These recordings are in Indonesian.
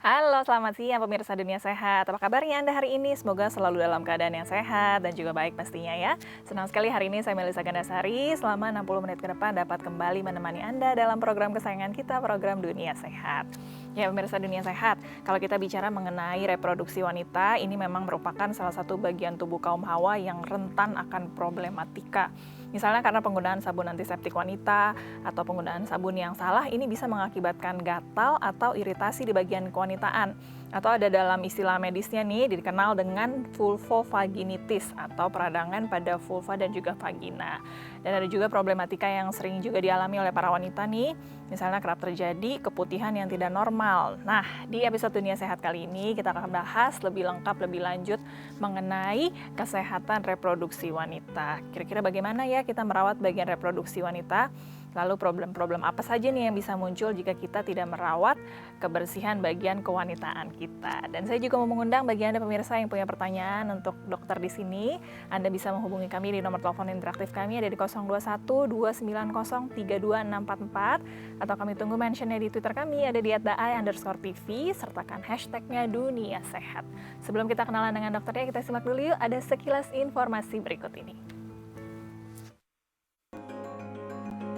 Halo, selamat siang pemirsa Dunia Sehat. Apa kabarnya Anda hari ini? Semoga selalu dalam keadaan yang sehat dan juga baik pastinya ya. Senang sekali hari ini saya Melisa Gandasari selama 60 menit ke depan dapat kembali menemani Anda dalam program kesayangan kita, program Dunia Sehat. Ya pemirsa Dunia Sehat, kalau kita bicara mengenai reproduksi wanita, ini memang merupakan salah satu bagian tubuh kaum hawa yang rentan akan problematika. Misalnya karena penggunaan sabun antiseptik wanita atau penggunaan sabun yang salah, ini bisa mengakibatkan gatal atau iritasi di bagian kewanitaan. Atau ada dalam istilah medisnya nih dikenal dengan vulvovaginitis atau peradangan pada vulva dan juga vagina. Dan ada juga problematika yang sering juga dialami oleh para wanita nih, misalnya kerap terjadi keputihan yang tidak normal. Nah, di episode Dunia Sehat kali ini kita akan bahas lebih lengkap, lebih lanjut mengenai kesehatan reproduksi wanita. Kira-kira bagaimana ya kita merawat bagian reproduksi wanita? Lalu problem-problem apa saja nih yang bisa muncul jika kita tidak merawat kebersihan bagian kewanitaan kita. Dan saya juga mau mengundang bagi Anda pemirsa yang punya pertanyaan untuk dokter di sini, Anda bisa menghubungi kami di nomor telepon interaktif kami ada di 021 290 32644 atau kami tunggu mentionnya di Twitter kami ada di @ai_tv sertakan hashtagnya Dunia Sehat. Sebelum kita kenalan dengan dokternya, kita simak dulu yuk ada sekilas informasi berikut ini.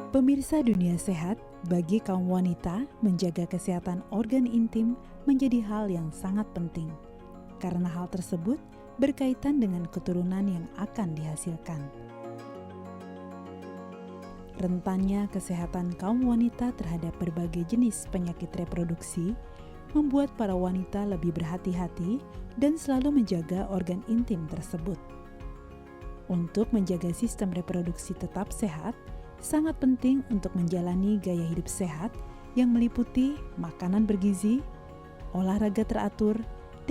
Pemirsa Dunia Sehat, bagi kaum wanita, menjaga kesehatan organ intim menjadi hal yang sangat penting. Karena hal tersebut berkaitan dengan keturunan yang akan dihasilkan. Rentannya kesehatan kaum wanita terhadap berbagai jenis penyakit reproduksi membuat para wanita lebih berhati-hati dan selalu menjaga organ intim tersebut. Untuk menjaga sistem reproduksi tetap sehat, sangat penting untuk menjalani gaya hidup sehat yang meliputi makanan bergizi, olahraga teratur,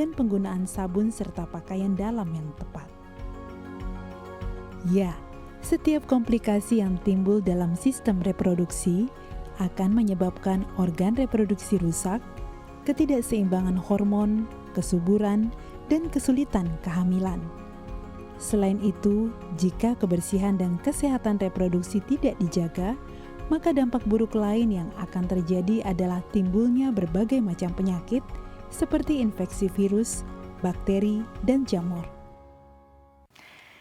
dan penggunaan sabun serta pakaian dalam yang tepat. Ya, setiap komplikasi yang timbul dalam sistem reproduksi akan menyebabkan organ reproduksi rusak, ketidakseimbangan hormon, kesuburan, dan kesulitan kehamilan. Selain itu, jika kebersihan dan kesehatan reproduksi tidak dijaga, maka dampak buruk lain yang akan terjadi adalah timbulnya berbagai macam penyakit seperti infeksi virus, bakteri, dan jamur.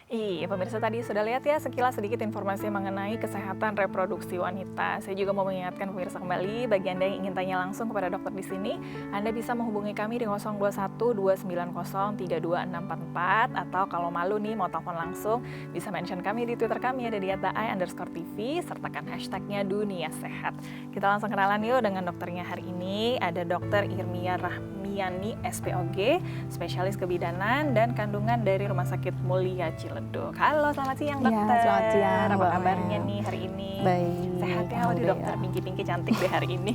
Iya, pemirsa tadi sudah lihat ya sekilas sedikit informasi mengenai kesehatan reproduksi wanita. Saya juga mau mengingatkan pemirsa kembali, bagi Anda yang ingin tanya langsung kepada dokter di sini, Anda bisa menghubungi kami di 021 290 32644 atau kalau malu nih mau telepon langsung, bisa mention kami di Twitter kami ada di @ai_tv sertakan hashtagnya Dunia Sehat. Kita langsung kenalan yuk dengan dokternya hari ini. Ada Dr. Irmia Rahmiani, SPOG, spesialis kebidanan dan kandungan dari Rumah Sakit Mulia Ciledug. Halo, selamat siang dokter. Ya, selamat siang. Apa kabarnya nih hari ini? Baik. Sehat ya, waduh dokter Pinky cantik deh hari ini.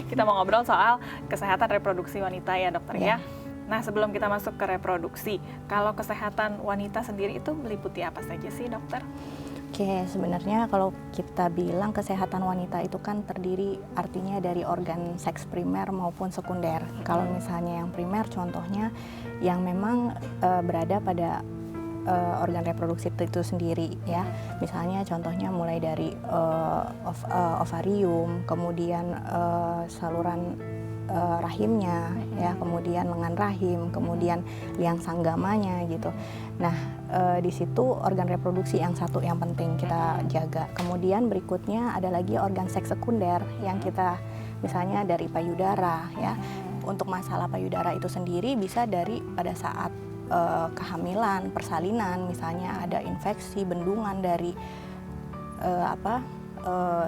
Kita mau ngobrol soal kesehatan reproduksi wanita ya dokter ya. Nah sebelum kita masuk ke reproduksi, kalau kesehatan wanita sendiri itu meliputi apa saja sih dokter? Oke, sebenarnya kalau kita bilang kesehatan wanita itu kan terdiri artinya dari organ seks primer maupun sekunder. Kalau misalnya yang primer contohnya yang memang berada pada organ reproduksi itu sendiri ya. Misalnya contohnya mulai dari ovarium, kemudian saluran rahimnya ya, kemudian lengan rahim, kemudian liang sanggamanya gitu. Nah, di situ organ reproduksi yang satu yang penting kita jaga. Kemudian berikutnya ada lagi organ seks sekunder yang kita misalnya dari payudara ya. Untuk masalah payudara itu sendiri bisa dari pada saat kehamilan, persalinan, misalnya ada infeksi bendungan dari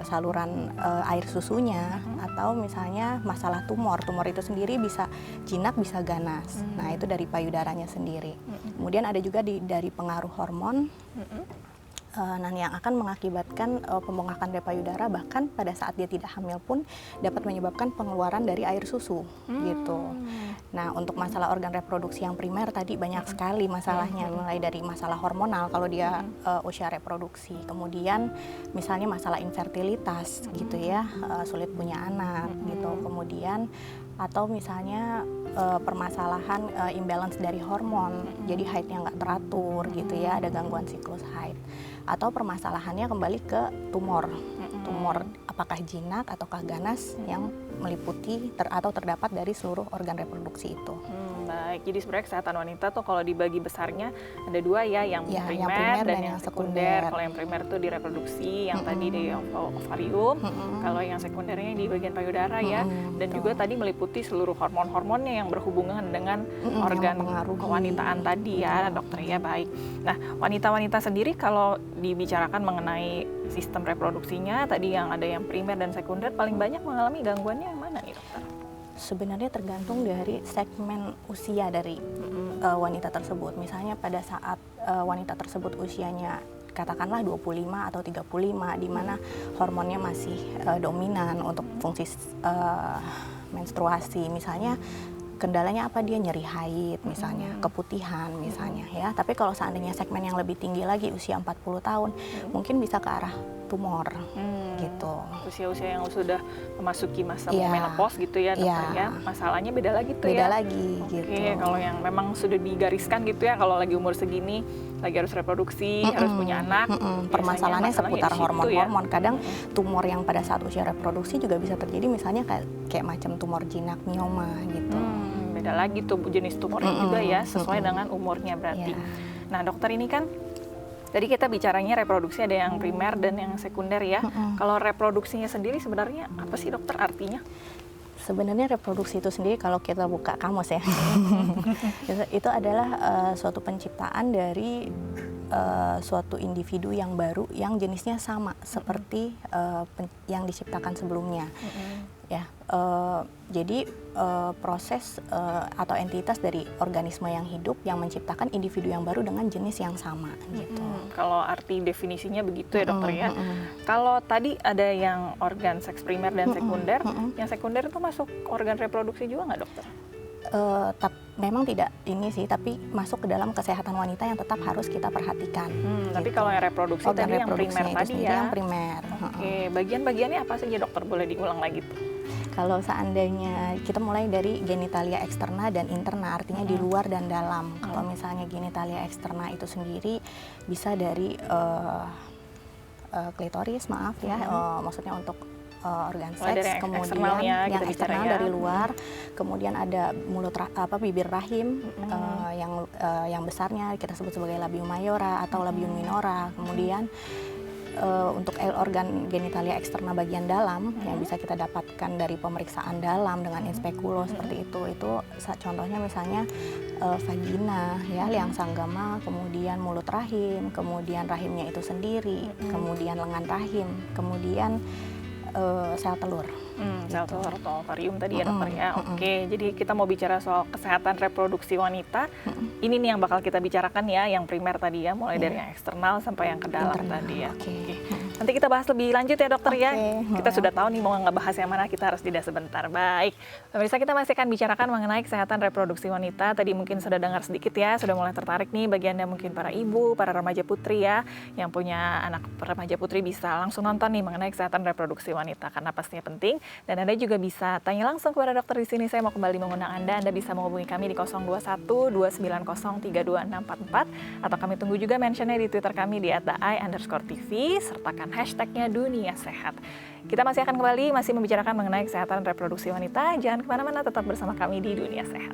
saluran air susunya, atau misalnya masalah tumor itu sendiri bisa jinak bisa ganas. Nah itu dari payudaranya sendiri. Kemudian ada juga dari pengaruh hormon. Yang akan mengakibatkan pembengkakan dari payudara, bahkan pada saat dia tidak hamil pun dapat menyebabkan pengeluaran dari air susu gitu. Nah untuk masalah organ reproduksi yang primer tadi banyak sekali masalahnya, mulai dari masalah hormonal kalau dia usia reproduksi, kemudian misalnya masalah infertilitas gitu ya, sulit punya anak gitu, kemudian atau misalnya permasalahan imbalance dari hormon, jadi haidnya nggak teratur gitu ya, ada gangguan siklus haid, atau permasalahannya kembali ke tumor, apakah jinak ataukah ganas yang meliputi atau terdapat dari seluruh organ reproduksi itu. Baik, jadi sebenarnya kesehatan wanita tuh kalau dibagi besarnya ada dua ya, yang primer dan yang sekunder. Kalau yang primer tuh di reproduksi, yang tadi di ovarium. Kalau yang sekundernya di bagian payudara ya, dan juga tadi meliputi seluruh hormon-hormonnya yang berhubungan dengan organ kewanitaan tadi ya, dokter ya. Baik. Nah, wanita-wanita sendiri kalau dibicarakan mengenai sistem reproduksinya, tadi yang ada yang primer dan sekunder, paling banyak mengalami gangguannya yang mana nih dokter? Sebenarnya tergantung dari segmen usia dari wanita tersebut. Misalnya pada saat wanita tersebut usianya katakanlah 25 atau 35, di mana hormonnya masih dominan untuk fungsi menstruasi. Misalnya kendalanya apa, dia nyeri haid misalnya, keputihan misalnya ya. Tapi kalau seandainya segmen yang lebih tinggi lagi, usia 40 tahun, mungkin bisa ke arah tumor gitu. Usia-usia yang sudah memasuki masa menopause gitu ya dokter ya. Masalahnya beda lagi tuh ya. Beda lagi gitu. Kalau yang memang sudah digariskan gitu ya, kalau lagi umur segini lagi harus reproduksi, harus punya anak. Permasalahannya seputar hormon-hormon. Kadang tumor yang pada saat usia reproduksi juga bisa terjadi, misalnya kayak macam tumor jinak, mioma gitu. Beda lagi tuh jenis tumornya juga ya, sesuai dengan umurnya berarti. Nah dokter, ini kan tadi kita bicaranya reproduksi ada yang primer dan yang sekunder ya. Kalau reproduksinya sendiri sebenarnya apa sih dokter artinya? Sebenarnya reproduksi itu sendiri kalau kita buka kamus ya, itu adalah suatu penciptaan dari suatu individu yang baru yang jenisnya sama seperti yang diciptakan sebelumnya. Ya, jadi proses atau entitas dari organisme yang hidup yang menciptakan individu yang baru dengan jenis yang sama gitu. Kalau arti definisinya begitu ya dokter ya. Kalau tadi ada yang organ seks primer dan sekunder, yang sekunder itu masuk organ reproduksi juga nggak dokter? Memang tidak ini sih, tapi masuk ke dalam kesehatan wanita yang tetap harus kita perhatikan. Tapi kalau yang reproduksi tadi yang primer tadi ya. Yang primer. Bagian-bagiannya apa saja dokter, boleh diulang lagi tuh? Kalau seandainya kita mulai dari genitalia eksterna dan interna, artinya di luar dan dalam. Kalau misalnya genitalia eksterna itu sendiri bisa dari klitoris, maaf ya, maksudnya untuk organ seks, kemudian yang eksternal dari luar, kemudian ada mulut bibir rahim yang besarnya kita sebut sebagai labium mayora atau labium minora, kemudian untuk organ genitalia eksterna bagian dalam yang bisa kita dapatkan dari pemeriksaan dalam dengan inspekulo seperti itu contohnya misalnya vagina ya, liang sanggama, kemudian mulut rahim, kemudian rahimnya itu sendiri, kemudian lengan rahim, kemudian sel telur. Sel telur atau ovarium tadi ya dokter ya. Oke, jadi kita mau bicara soal kesehatan reproduksi wanita. Ini nih yang bakal kita bicarakan ya, yang primer tadi ya, mulai dari yang eksternal sampai yang ke dalam tadi ya. Nanti kita bahas lebih lanjut ya dokter ya. Kita sudah tahu nih mau ngebahas yang mana, kita harus jeda sebentar. Baik, pemirsa, kita masih akan bicarakan mengenai kesehatan reproduksi wanita. Tadi mungkin sudah dengar sedikit ya, sudah mulai tertarik nih bagi Anda mungkin para ibu, para remaja putri ya, yang punya anak remaja putri bisa langsung nonton nih mengenai kesehatan reproduksi wanita karena pastinya penting. Dan Anda juga bisa tanya langsung kepada dokter di sini. Saya mau kembali mengundang Anda bisa menghubungi kami di 021 290 32644 atau kami tunggu juga mentionnya di Twitter kami di @ai_tv, sertakan hashtagnya Dunia Sehat. Kita masih akan kembali, masih membicarakan mengenai kesehatan reproduksi wanita. Jangan kemana-mana, tetap bersama kami di Dunia Sehat.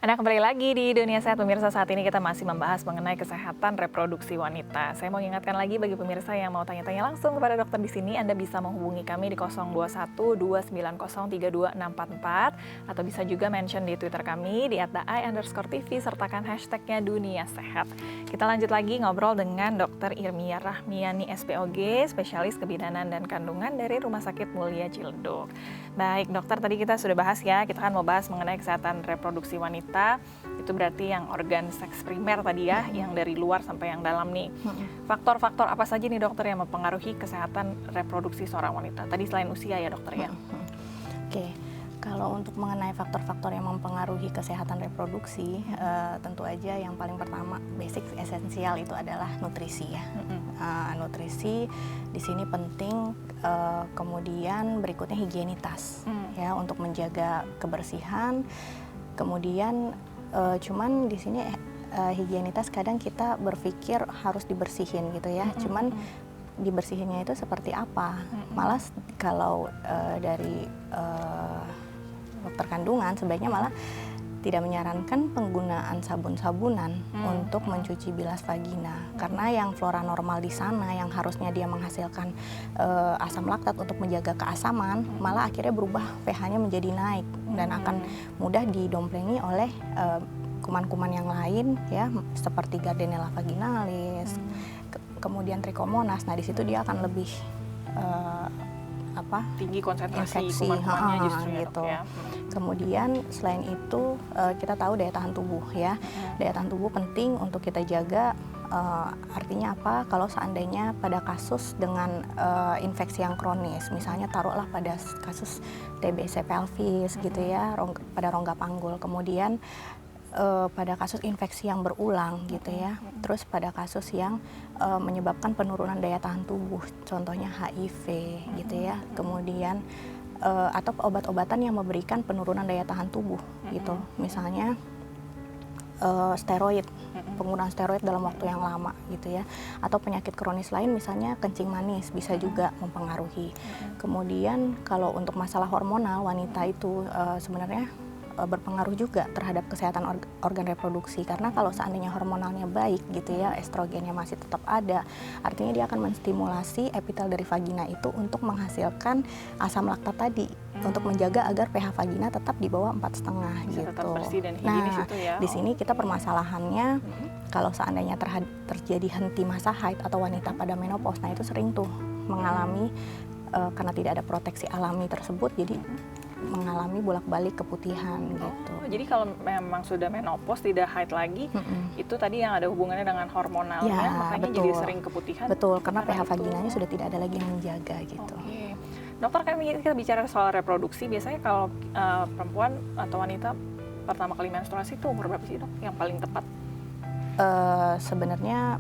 Anda kembali lagi di Dunia Sehat, pemirsa. Saat ini kita masih membahas mengenai kesehatan reproduksi wanita. Saya mau ingatkan lagi bagi pemirsa yang mau tanya-tanya langsung kepada dokter di sini, Anda bisa menghubungi kami di 021 290 32644 atau bisa juga mention di Twitter kami di @ai_tv, sertakan hashtagnya Dunia Sehat. Kita lanjut lagi ngobrol dengan Dr. Irmia Rahmiani SPOG, spesialis kebidanan dan kandungan dari Rumah Sakit Mulia Ciledug. Baik dokter, tadi kita sudah bahas ya, kita kan mau bahas mengenai kesehatan reproduksi wanita. Itu berarti yang organ seks primer tadi ya, yang dari luar sampai yang dalam nih. Faktor-faktor apa saja nih dokter yang mempengaruhi kesehatan reproduksi seorang wanita? Tadi selain usia ya dokter ya. Oke. Kalau untuk mengenai faktor-faktor yang mempengaruhi kesehatan reproduksi, tentu aja yang paling pertama basic esensial itu adalah nutrisi ya. Nutrisi di sini penting, kemudian berikutnya higienitas ya untuk menjaga kebersihan. Kemudian cuman di sini higienitas kadang kita berpikir harus dibersihin gitu ya. Cuman dibersihinnya itu seperti apa? Malah kalau dari dokter kandungan sebaiknya malah tidak menyarankan penggunaan sabun-sabunan untuk mencuci bilas vagina, karena yang flora normal di sana yang harusnya dia menghasilkan asam laktat untuk menjaga keasaman, malah akhirnya berubah pH-nya menjadi naik dan akan mudah didomplengi oleh kuman-kuman yang lain ya, seperti Gardnerella vaginalis, kemudian Trichomonas. Nah di situ dia akan lebih tinggi konsentrasi infeksi kuman-kumannya justru ya, gitu. Dok, ya. Kemudian selain itu kita tahu daya tahan tubuh ya. Daya tahan tubuh penting untuk kita jaga. Artinya apa? Kalau seandainya pada kasus dengan infeksi yang kronis, misalnya taruhlah pada kasus TBC pelvis gitu ya, pada rongga panggul, kemudian pada kasus infeksi yang berulang gitu ya, terus pada kasus yang menyebabkan penurunan daya tahan tubuh, contohnya HIV gitu ya, kemudian atau obat-obatan yang memberikan penurunan daya tahan tubuh gitu, misalnya steroid, penggunaan steroid dalam waktu yang lama gitu ya, atau penyakit kronis lain misalnya kencing manis bisa juga mempengaruhi. Kemudian kalau untuk masalah hormonal, wanita itu sebenarnya berpengaruh juga terhadap kesehatan organ reproduksi, karena kalau seandainya hormonalnya baik gitu ya, estrogennya masih tetap ada, artinya dia akan menstimulasi epitel dari vagina itu untuk menghasilkan asam laktat tadi, untuk menjaga agar pH vagina tetap di bawah 4,5 gitu. Tetap bersih dan higienis itu ya. Di sini kita permasalahannya kalau seandainya terjadi henti masa haid atau wanita pada menopause, nah itu sering tuh mengalami karena tidak ada proteksi alami tersebut, jadi mengalami bolak-balik keputihan gitu. Jadi kalau memang sudah menopause tidak haid lagi, itu tadi yang ada hubungannya dengan hormonalnya, Ya, makanya betul. jadi sering keputihan. Betul, karena pH itu. vaginanya sudah tidak ada lagi yang menjaga gitu. Oke. Dokter, kan kita bicara soal reproduksi, biasanya kalau perempuan atau wanita pertama kali menstruasi itu umur berapa sih, Dok? Yang paling tepat? Sebenarnya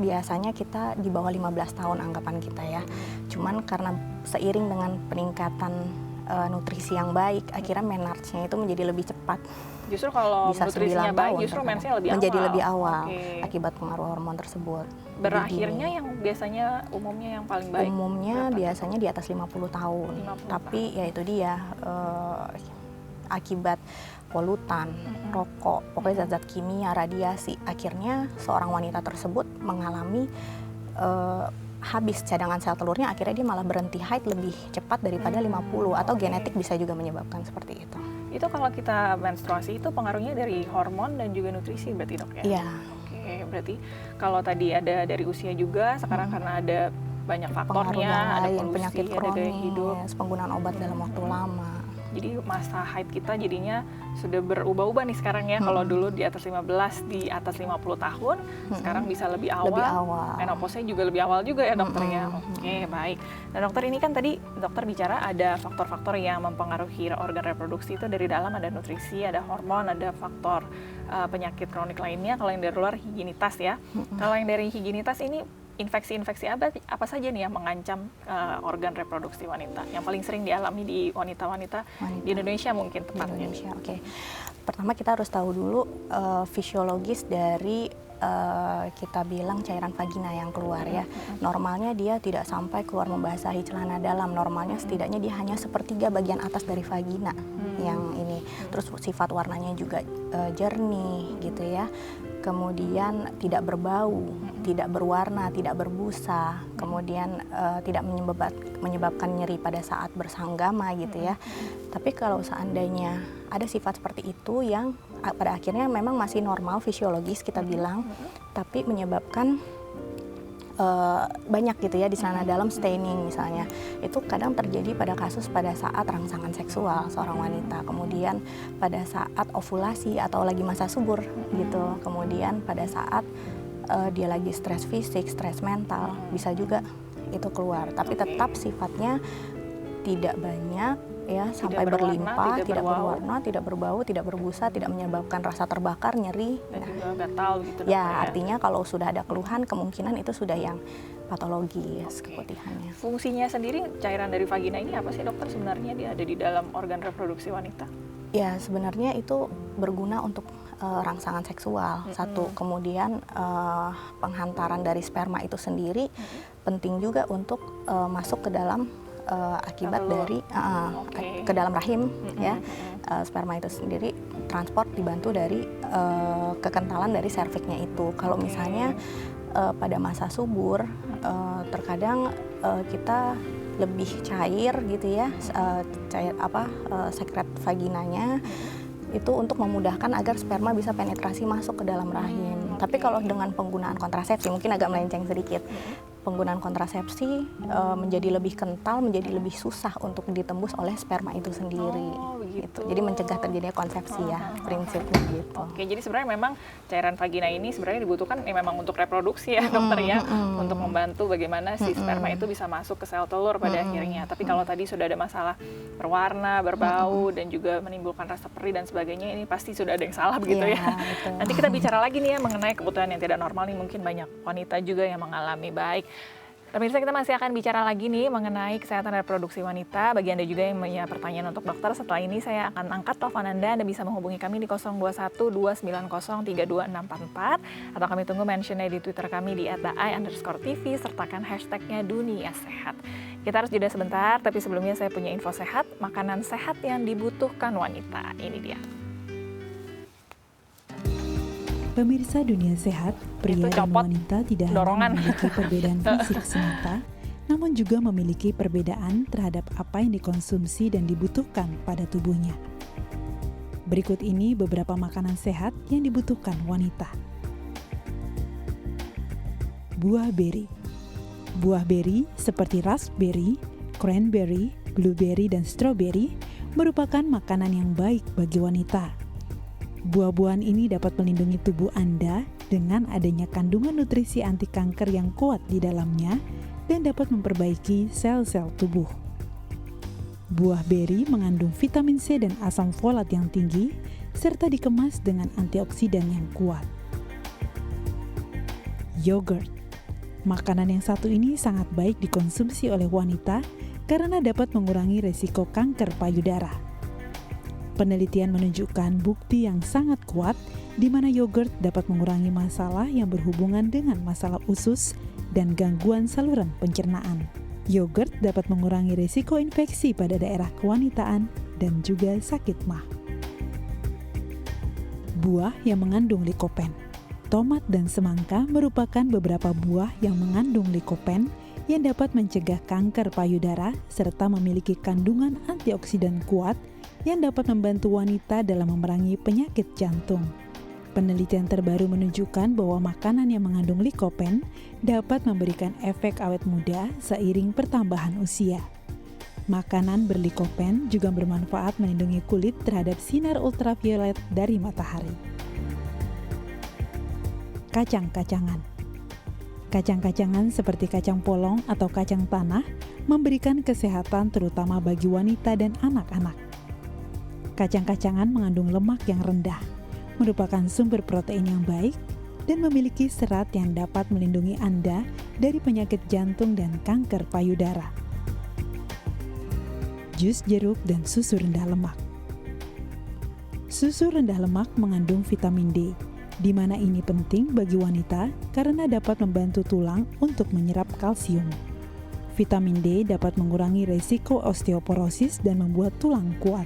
biasanya kita di bawah 15 tahun anggapan kita ya. Cuman karena seiring dengan peningkatan nutrisi yang baik, akhirnya menarche-nya itu menjadi lebih cepat. Justru kalau Bisa nutrisinya 9 baik, tahun justru terkadang. mensnya lebih menjadi awal. lebih awal Oke. akibat pengaruh hormon tersebut. Berakhirnya Jadi yang biasanya umumnya yang paling baik? umumnya berapa? biasanya di atas 50 tahun. 50 Tapi ya itu dia akibat polutan, rokok, pokoknya zat-zat kimia, radiasi, akhirnya seorang wanita tersebut mengalami habis cadangan sel telurnya, akhirnya dia malah berhenti haid lebih cepat daripada 50, atau genetik bisa juga menyebabkan seperti itu. Itu kalau kita menstruasi itu pengaruhnya dari hormon dan juga nutrisi berarti, Dok ya? Iya, Oke, berarti kalau tadi ada dari usia juga, sekarang karena ada banyak pengaruh faktornya, yang ada lain, polusi, penyakit ada gaya hidup. kronis, penggunaan obat dalam waktu lama. Jadi masa haid kita jadinya sudah berubah-ubah nih sekarang ya. Kalau dulu di atas 15, di atas 50 tahun, sekarang bisa lebih awal. Lebih awal. Menopause-nya juga lebih awal juga ya, dokter ya. Oke, baik. Nah, dokter, ini kan tadi dokter bicara ada faktor-faktor yang mempengaruhi organ reproduksi itu dari dalam, ada nutrisi, ada hormon, ada faktor penyakit kronik lainnya. Kalau yang dari luar higienitas ya. Kalau yang dari higienitas ini infeksi-infeksi apa saja nih yang mengancam organ reproduksi wanita? Yang paling sering dialami di wanita-wanita di Indonesia mungkin Di tepatnya. Indonesia, oke. Pertama kita harus tahu dulu fisiologis dari kita bilang cairan vagina yang keluar ya. Normalnya dia tidak sampai keluar membasahi celana dalam. Normalnya setidaknya dia hanya sepertiga bagian atas dari vagina yang ini. Terus sifat warnanya juga jernih gitu ya. Kemudian tidak berbau, tidak berwarna, tidak berbusa, kemudian tidak menyebabkan nyeri pada saat bersanggama gitu ya. Tapi kalau seandainya ada sifat seperti itu yang pada akhirnya memang masih normal fisiologis kita bilang, tapi menyebabkan banyak gitu ya di celana dalam staining misalnya, itu kadang terjadi pada kasus pada saat rangsangan seksual seorang wanita, kemudian pada saat ovulasi atau lagi masa subur gitu, kemudian pada saat dia lagi stres fisik, stres mental, bisa juga itu keluar, tapi tetap sifatnya tidak banyak ya sampai berwarna, berlimpah, tidak berbau. berwarna, tidak berbau, tidak berbusa, tidak menyebabkan rasa terbakar, nyeri. Dan Nah, juga gatal gitu dokter ya artinya kalau sudah ada keluhan kemungkinan itu sudah yang patologis Oke. keputihannya. Fungsinya sendiri cairan dari vagina ini apa sih dokter sebenarnya, dia ada di dalam organ reproduksi wanita? Ya sebenarnya itu berguna untuk rangsangan seksual satu, kemudian penghantaran dari sperma itu sendiri penting juga untuk masuk ke dalam akibat Telur. dari Oke. ke dalam rahim ya. Sperma itu sendiri transport dibantu dari kekentalan dari serviknya itu. Kalau misalnya pada masa subur terkadang kita lebih cair gitu ya, cair sekret vaginanya itu untuk memudahkan agar sperma bisa penetrasi masuk ke dalam rahim. Tapi kalau dengan penggunaan kontrasepsi mungkin agak melenceng sedikit. Penggunaan kontrasepsi menjadi lebih kental, menjadi lebih susah untuk ditembus oleh sperma itu sendiri. Oh, begitu. Gitu. Jadi mencegah terjadinya konsepsi ya, prinsipnya gitu. Oke, jadi sebenarnya memang cairan vagina ini sebenarnya dibutuhkan memang untuk reproduksi ya dokter ya, untuk membantu bagaimana si sperma itu bisa masuk ke sel telur pada akhirnya. Tapi kalau tadi sudah ada masalah berwarna, berbau, dan juga menimbulkan rasa perih dan sebagainya, ini pasti sudah ada yang salah begitu Iya, ya. betul. Nanti kita bicara lagi nih ya mengenai kebutuhan yang tidak normal nih, mungkin banyak wanita juga yang mengalami. Baik, pemirsa, kita masih akan bicara lagi nih mengenai kesehatan reproduksi wanita. Bagi Anda juga yang punya pertanyaan untuk dokter, setelah ini saya akan angkat telepon Anda. Anda bisa menghubungi kami di 0212903244 atau kami tunggu mentionnya di Twitter kami di @ai_tv, sertakan hashtagnya Dunia Sehat. Kita harus jeda sebentar, tapi sebelumnya saya punya info sehat, makanan sehat yang dibutuhkan wanita. Ini dia. Pemirsa Dunia Sehat, pria Itu dan copot wanita tidak dorongan. hanya memiliki perbedaan fisik semata, namun juga memiliki perbedaan terhadap apa yang dikonsumsi dan dibutuhkan pada tubuhnya. Berikut ini beberapa makanan sehat yang dibutuhkan wanita. Buah beri. Buah beri seperti raspberry, cranberry, blueberry, dan strawberry merupakan makanan yang baik bagi wanita. Buah-buahan ini dapat melindungi tubuh Anda dengan adanya kandungan nutrisi anti kanker yang kuat di dalamnya dan dapat memperbaiki sel-sel tubuh. Buah beri mengandung vitamin C dan asam folat yang tinggi, serta dikemas dengan antioksidan yang kuat. Yogurt. Makanan yang satu ini sangat baik dikonsumsi oleh wanita karena dapat mengurangi resiko kanker payudara. Penelitian menunjukkan bukti yang sangat kuat di mana yogurt dapat mengurangi masalah yang berhubungan dengan masalah usus dan gangguan saluran pencernaan. Yogurt dapat mengurangi risiko infeksi pada daerah kewanitaan dan juga sakit mah. Buah yang mengandung likopen. Tomat dan semangka merupakan beberapa buah yang mengandung likopen yang dapat mencegah kanker payudara serta memiliki kandungan antioksidan kuat yang dapat membantu wanita dalam memerangi penyakit jantung. Penelitian terbaru menunjukkan bahwa makanan yang mengandung likopen dapat memberikan efek awet muda seiring pertambahan usia. Makanan berlikopen juga bermanfaat melindungi kulit terhadap sinar ultraviolet dari matahari. Kacang-kacangan. Kacang-kacangan seperti kacang polong atau kacang tanah memberikan kesehatan terutama bagi wanita dan anak-anak. Kacang-kacangan mengandung lemak yang rendah, merupakan sumber protein yang baik, dan memiliki serat yang dapat melindungi Anda dari penyakit jantung dan kanker payudara. Jus jeruk dan susu rendah lemak. Susu rendah lemak mengandung vitamin D, di mana ini penting bagi wanita karena dapat membantu tulang untuk menyerap kalsium. Vitamin D dapat mengurangi resiko osteoporosis dan membuat tulang kuat.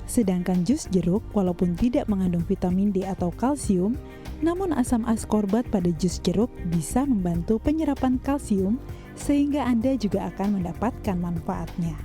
Sedangkan jus jeruk walaupun tidak mengandung vitamin D atau kalsium, namun asam askorbat pada jus jeruk bisa membantu penyerapan kalsium sehingga Anda juga akan mendapatkan manfaatnya.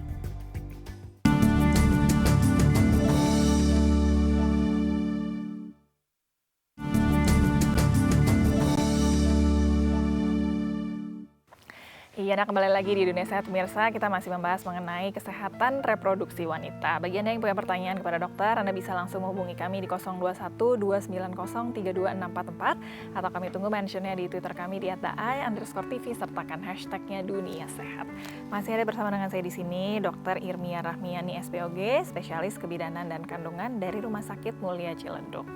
Iya, nah kembali lagi di Dunia Sehat pemirsa, kita masih membahas mengenai kesehatan reproduksi wanita. Bagi Anda yang punya pertanyaan kepada dokter, Anda bisa langsung menghubungi kami di 021 290 32644 atau kami tunggu mentionnya di Twitter kami di @daai_tv sertakan hashtagnya Dunia Sehat. Masih ada bersama dengan saya di sini Dr. Irmia Rahmiani SPOG, spesialis kebidanan dan kandungan dari Rumah Sakit Mulia Ciledug.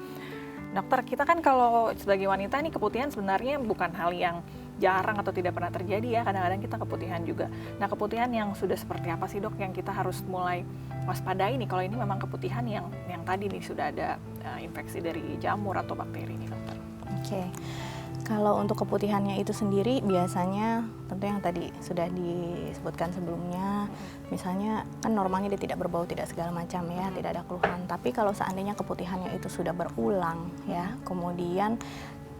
Dokter, kita kan kalau sebagai wanita nih keputihan sebenarnya bukan hal yang jarang atau tidak pernah terjadi ya, kadang-kadang kita keputihan juga. Nah, keputihan yang sudah seperti apa sih dok yang kita harus mulai waspadai nih kalau ini memang keputihan yang tadi nih sudah ada infeksi dari jamur atau bakteri nih dokter? Oke. Kalau untuk keputihannya itu sendiri biasanya tentu yang tadi sudah disebutkan sebelumnya, misalnya kan normalnya dia tidak berbau, tidak segala macam ya, tidak ada keluhan. Tapi kalau seandainya keputihannya itu sudah berulang ya, kemudian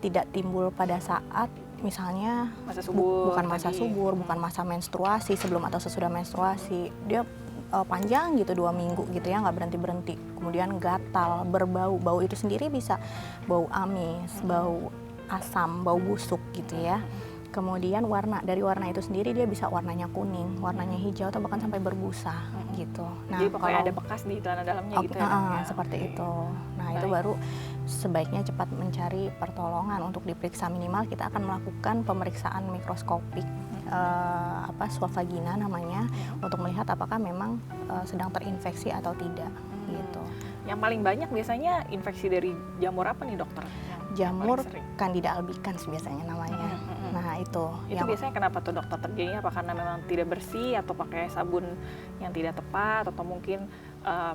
tidak timbul pada saat misalnya masa subur, bukan masa subur, bukan masa menstruasi, sebelum atau sesudah menstruasi, dia panjang gitu 2 minggu gitu ya, nggak berhenti-berhenti, kemudian gatal, berbau, bau itu sendiri bisa bau amis, bau asam, bau busuk gitu ya. Kemudian dari warna itu sendiri dia bisa warnanya kuning, warnanya hijau atau bahkan sampai berbusa gitu. Nah, jadi pokoknya ada bekas di celana dalamnya gitu ya? Seperti itu. Nah, itu baru sebaiknya cepat mencari pertolongan. Untuk diperiksa minimal kita akan melakukan pemeriksaan mikroskopik swab vagina namanya, untuk melihat apakah memang sedang terinfeksi atau tidak gitu. Yang paling banyak biasanya infeksi dari jamur apa nih dokter? Jamur Candida albicans biasanya namanya. Nah itu biasanya kenapa tuh dokter terjadinya? Apa karena memang tidak bersih atau pakai sabun yang tidak tepat atau mungkin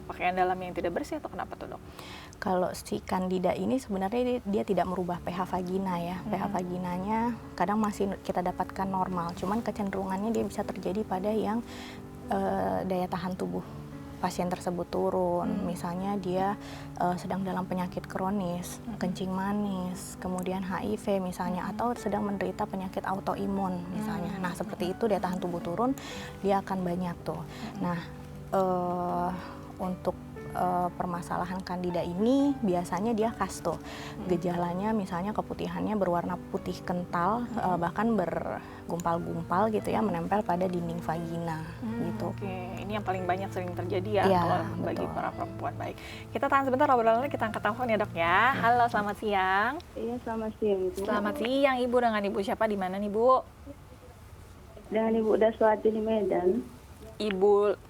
pakaian dalam yang tidak bersih atau kenapa tuh dok? Kalau si Candida ini sebenarnya dia tidak merubah pH vagina ya. pH vaginanya kadang masih kita dapatkan normal, cuman kecenderungannya dia bisa terjadi pada yang daya tahan tubuh pasien tersebut turun, misalnya dia sedang dalam penyakit kronis, kencing manis, kemudian HIV misalnya, atau sedang menderita penyakit autoimun misalnya. Nah seperti itu daya tahan tubuh turun, dia akan banyak tuh. Nah untuk permasalahan Candida ini biasanya dia khas tuh, gejalanya misalnya keputihannya berwarna putih kental, bahkan bergumpal-gumpal gitu ya, menempel pada dinding vagina gitu. Oke, ini yang paling banyak sering terjadi ya kalau bagi para perempuan. Baik, kita tahan sebentar obrolannya, kita angkat telepon ya dok ya. Halo, selamat siang. Iya, selamat siang Ibu. Selamat siang Ibu, dengan Ibu siapa, di mana nih Bu? Dengan Ibu Daswati di Medan. Ibu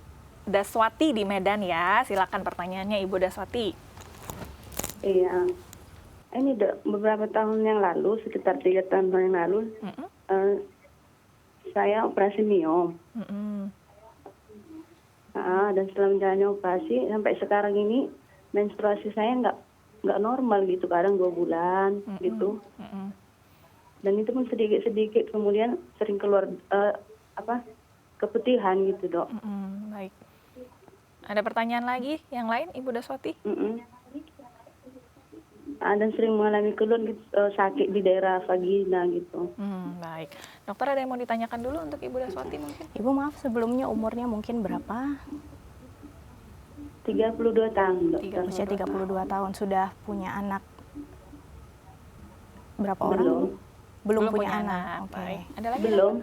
Daswati di Medan ya, silakan pertanyaannya Ibu Daswati. Iya, ini beberapa tahun yang lalu, sekitar 3 tahun yang lalu, saya operasi miom. Dan setelah menjalani operasi sampai sekarang ini menstruasi saya nggak normal gitu, kadang 2 bulan gitu. Dan itu pun sedikit kemudian sering keluar keputihan gitu dok. Baik. Ada pertanyaan lagi yang lain Ibu Daswati? Dan sering mengalami keluhan gitu, sakit di daerah vagina gitu. Baik. Dokter ada yang mau ditanyakan dulu untuk Ibu Daswati mungkin? Ibu maaf sebelumnya umurnya mungkin berapa? 32 tahun dokter. Usia 32 tahun. Sudah punya anak berapa orang? Belum punya anak. Oke. Ada lagi? Belum.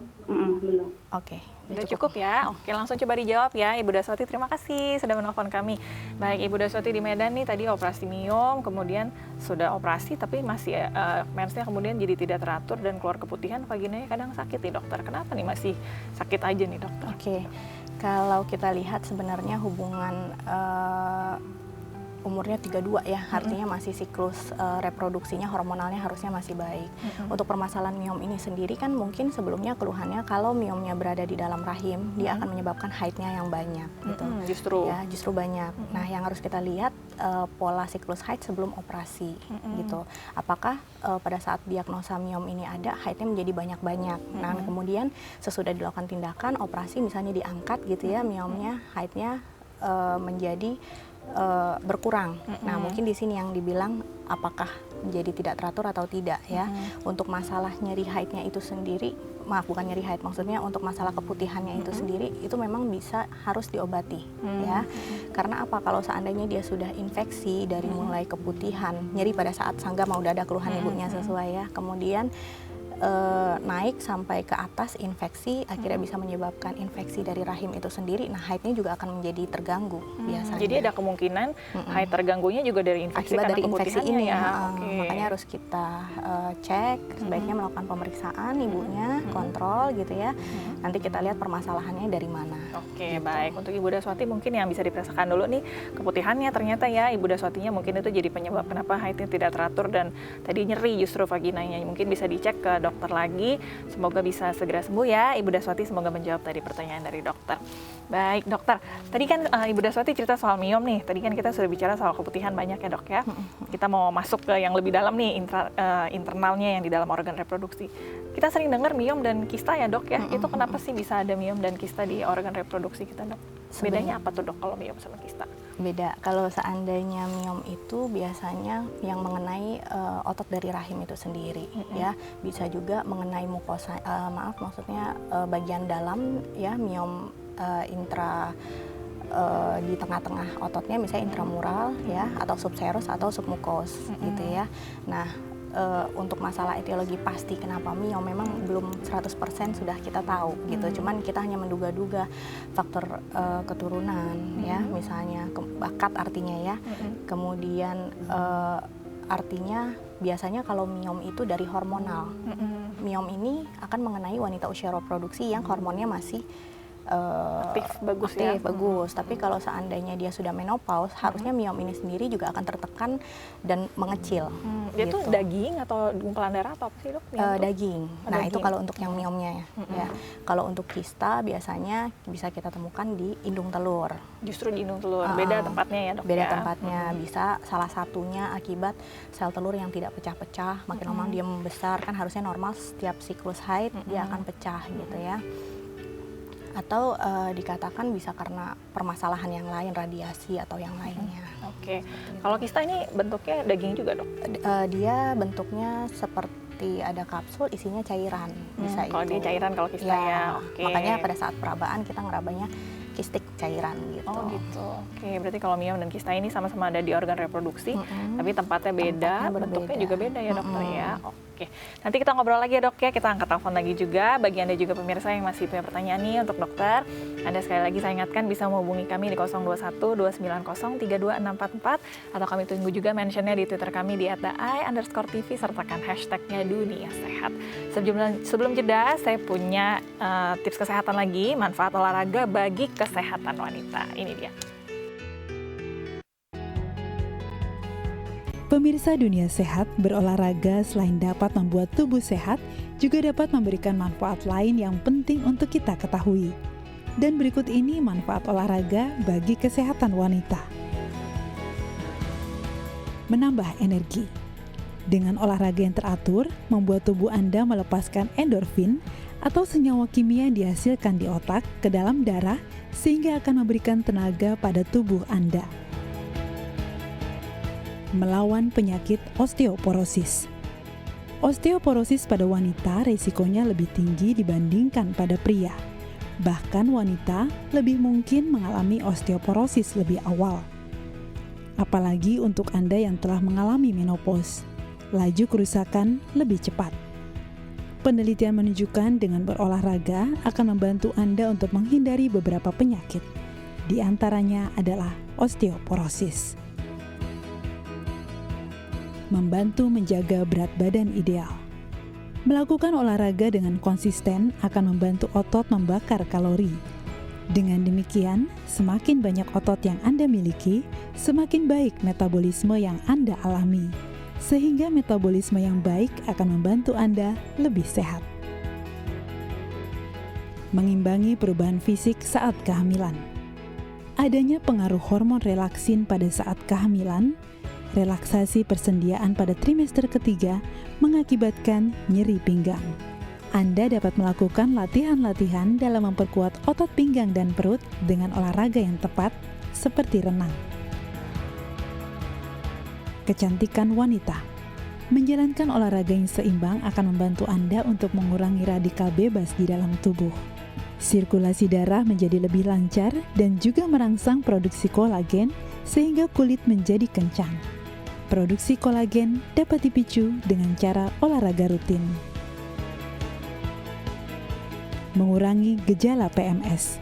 Belum. Oke. Sudah cukup ya? Oke, langsung coba dijawab ya Ibu Daswati. Terima kasih sudah menelpon kami. Baik, Ibu Daswati di Medan nih tadi operasi miom, kemudian sudah operasi tapi masih mensnya kemudian jadi tidak teratur dan keluar keputihan, vaginanya kadang sakit nih dokter. Kenapa nih masih sakit aja nih dokter? Oke. Kalau kita lihat sebenarnya hubungan umurnya 32 ya, artinya masih siklus reproduksinya, hormonalnya harusnya masih baik. Untuk permasalahan miom ini sendiri kan mungkin sebelumnya keluhannya kalau miomnya berada di dalam rahim, dia akan menyebabkan haidnya yang banyak gitu. Justru banyak. Nah, yang harus kita lihat pola siklus haid sebelum operasi gitu. Apakah pada saat diagnosa miom ini ada, haidnya menjadi banyak-banyak. Nah, kemudian sesudah dilakukan tindakan operasi misalnya diangkat gitu ya, miomnya, haidnya menjadi berkurang. Nah, mungkin di sini yang dibilang apakah menjadi tidak teratur atau tidak ya. Untuk masalah nyeri haidnya itu sendiri, bukan nyeri haid, maksudnya untuk masalah keputihannya itu sendiri, itu memang harus diobati ya. Karena apa? Kalau seandainya dia sudah infeksi dari mulai keputihan, nyeri pada saat sanggama udah ada keluhan ibunya sesuai ya. Kemudian naik sampai ke atas infeksi, akhirnya bisa menyebabkan infeksi dari rahim itu sendiri. Nah, haidnya juga akan menjadi terganggu biasanya. Jadi ada kemungkinan haid terganggunya juga dari infeksi akibat karena dari infeksi keputihannya ini. ya. Oke. Makanya harus kita cek, sebaiknya melakukan pemeriksaan ibunya, kontrol gitu ya. Nanti kita lihat permasalahannya dari mana. Oke, baik. Untuk Ibu Daswati mungkin yang bisa diperiksakan dulu nih keputihannya, ternyata ya Ibu Daswatinya mungkin itu jadi penyebab kenapa haidnya tidak teratur dan tadi nyeri justru vaginanya. Mungkin bisa dicek ke dokter lagi. Semoga bisa segera sembuh ya Ibu Daswati. Semoga menjawab tadi pertanyaan dari dokter. Baik dokter, tadi kan Ibu Daswati cerita soal miom nih. Tadi kan kita sudah bicara soal keputihan banyak ya dok ya. Kita mau masuk ke yang lebih dalam nih, internalnya yang di dalam organ reproduksi. Kita sering dengar miom dan kista ya dok ya. Itu kenapa sih bisa ada miom dan kista di organ reproduksi kita dok? Bedanya apa tuh dok kalau miom sama kista? Beda. Kalau seandainya miom itu biasanya yang mengenai otot dari rahim itu sendiri, ya. Bisa juga mengenai mukosa, maksudnya bagian dalam ya, miom di tengah-tengah ototnya, misalnya intramural ya, atau subserus atau submukos gitu ya. Nah, untuk masalah etiologi pasti kenapa miom memang belum 100% sudah kita tahu gitu. Cuman kita hanya menduga-duga faktor keturunan ya, misalnya bakat artinya ya. Kemudian artinya biasanya kalau miom itu dari hormonal. Miom ini akan mengenai wanita usia reproduksi yang hormonnya masih aktif bagus ya. Bagus. Tapi kalau seandainya dia sudah menopause, harusnya miom ini sendiri juga akan tertekan dan mengecil. Dia gitu. tuh daging atau gumpalan darah atau apa sih dok? Daging. Nah daging. itu kalau untuk yang miomnya ya. Kalau untuk kista biasanya bisa kita temukan di indung telur. Justru di indung telur. Beda tempatnya ya dok? Beda ya? tempatnya. Bisa salah satunya akibat sel telur yang tidak pecah-pecah. Makin lama dia membesar, kan harusnya normal setiap siklus haid dia akan pecah gitu ya. Atau dikatakan bisa karena permasalahan yang lain, radiasi atau yang lainnya. Oke. Kalau kista ini bentuknya daging juga dok? Dia bentuknya seperti ada kapsul, isinya cairan. Bisa kalau itu. dia cairan kalau kista ya. Oke. Makanya pada saat perabaan kita ngerabanya kistik cairan gitu. Oh gitu. Oke, berarti kalau miom dan kista ini sama-sama ada di organ reproduksi, tapi tempatnya beda, bentuknya juga beda ya dokter ya. Oke, nanti kita ngobrol lagi ya dok ya, kita angkat telepon lagi juga. Bagi Anda juga pemirsa yang masih punya pertanyaan nih untuk dokter, Anda sekali lagi saya ingatkan bisa menghubungi kami di 021 290 32644 atau kami tunggu juga mentionnya di Twitter kami di @daai_tv sertakan hashtagnya Dunia Sehat. Sebelum jeda, saya punya tips kesehatan lagi, manfaat olahraga bagi kesehatan wanita. Ini dia. Pemirsa Dunia Sehat, berolahraga selain dapat membuat tubuh sehat, juga dapat memberikan manfaat lain yang penting untuk kita ketahui. Dan berikut ini manfaat olahraga bagi kesehatan wanita. Menambah energi. Dengan olahraga yang teratur, membuat tubuh Anda melepaskan endorfin atau senyawa kimia yang dihasilkan di otak ke dalam darah sehingga akan memberikan tenaga pada tubuh Anda. Melawan penyakit osteoporosis. Osteoporosis pada wanita resikonya lebih tinggi dibandingkan pada pria. Bahkan wanita lebih mungkin mengalami osteoporosis lebih awal. Apalagi untuk Anda yang telah mengalami menopause, laju kerusakan lebih cepat. Penelitian menunjukkan dengan berolahraga akan membantu Anda untuk menghindari beberapa penyakit. Di antaranya adalah osteoporosis. Membantu menjaga berat badan ideal. Melakukan olahraga dengan konsisten akan membantu otot membakar kalori. Dengan demikian, semakin banyak otot yang Anda miliki, semakin baik metabolisme yang Anda alami. Sehingga metabolisme yang baik akan membantu Anda lebih sehat. Mengimbangi perubahan fisik saat kehamilan. Adanya pengaruh hormon relaksin pada saat kehamilan, relaksasi persendiaan pada trimester ketiga mengakibatkan nyeri pinggang. Anda dapat melakukan latihan-latihan dalam memperkuat otot pinggang dan perut dengan olahraga yang tepat, seperti renang. Kecantikan wanita. Menjalankan olahraga yang seimbang akan membantu Anda untuk mengurangi radikal bebas di dalam tubuh. Sirkulasi darah menjadi lebih lancar dan juga merangsang produksi kolagen sehingga kulit menjadi kencang. Produksi kolagen dapat dipicu dengan cara olahraga rutin. mengurangi gejala PMS.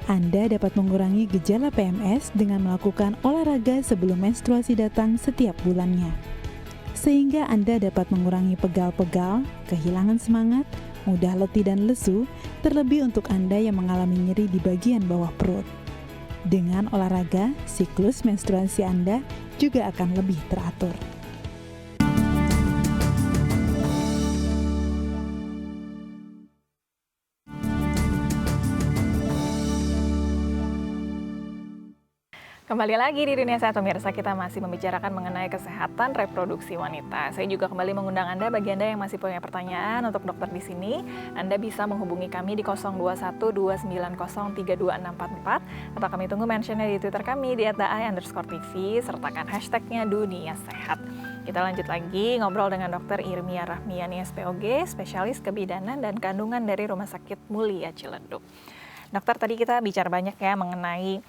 Anda dapat mengurangi gejala PMS dengan melakukan olahraga sebelum menstruasi datang setiap bulannya. Sehingga Anda dapat mengurangi pegal-pegal, kehilangan semangat, mudah letih dan lesu, terlebih untuk Anda yang mengalami nyeri di bagian bawah perut. Dengan olahraga, siklus menstruasi Anda juga akan lebih teratur. Kembali lagi di Dunia Sehat pemirsa, kita masih membicarakan mengenai kesehatan reproduksi wanita. Saya juga kembali mengundang Anda, bagi Anda yang masih punya pertanyaan untuk dokter di sini, Anda bisa menghubungi kami di 0212903244 atau kami tunggu mentionnya di Twitter kami di @daai_tv, sertakan hashtagnya Dunia Sehat. Kita lanjut lagi ngobrol dengan Dr. Irmia Rahmiani SPOG, spesialis kebidanan dan kandungan dari Rumah Sakit Mulia Ciledug. Dokter, tadi kita bicara banyak ya mengenai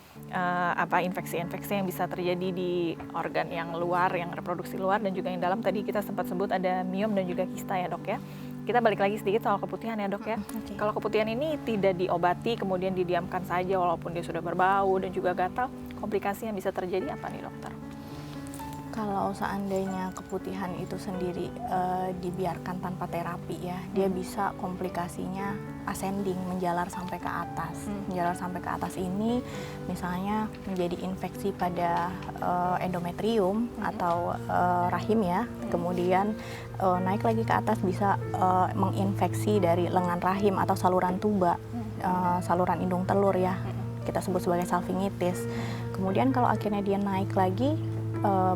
infeksi-infeksi yang bisa terjadi di organ yang luar, yang reproduksi luar, dan juga yang dalam. Tadi kita sempat sebut ada miom dan juga kista ya dok ya. Kita balik lagi sedikit soal keputihan ya dok ya. Okay. Kalau keputihan ini tidak diobati kemudian didiamkan saja walaupun dia sudah berbau dan juga gatal, komplikasi yang bisa terjadi apa nih dokter? Kalau seandainya keputihan itu sendiri dibiarkan tanpa terapi ya, dia bisa komplikasinya ascending, menjalar sampai ke atas. Menjalar sampai ke atas ini misalnya menjadi infeksi pada endometrium atau rahim ya, kemudian naik lagi ke atas bisa menginfeksi dari lengan rahim atau saluran tuba, saluran indung telur ya, kita sebut sebagai salpingitis. Kemudian kalau akhirnya dia naik lagi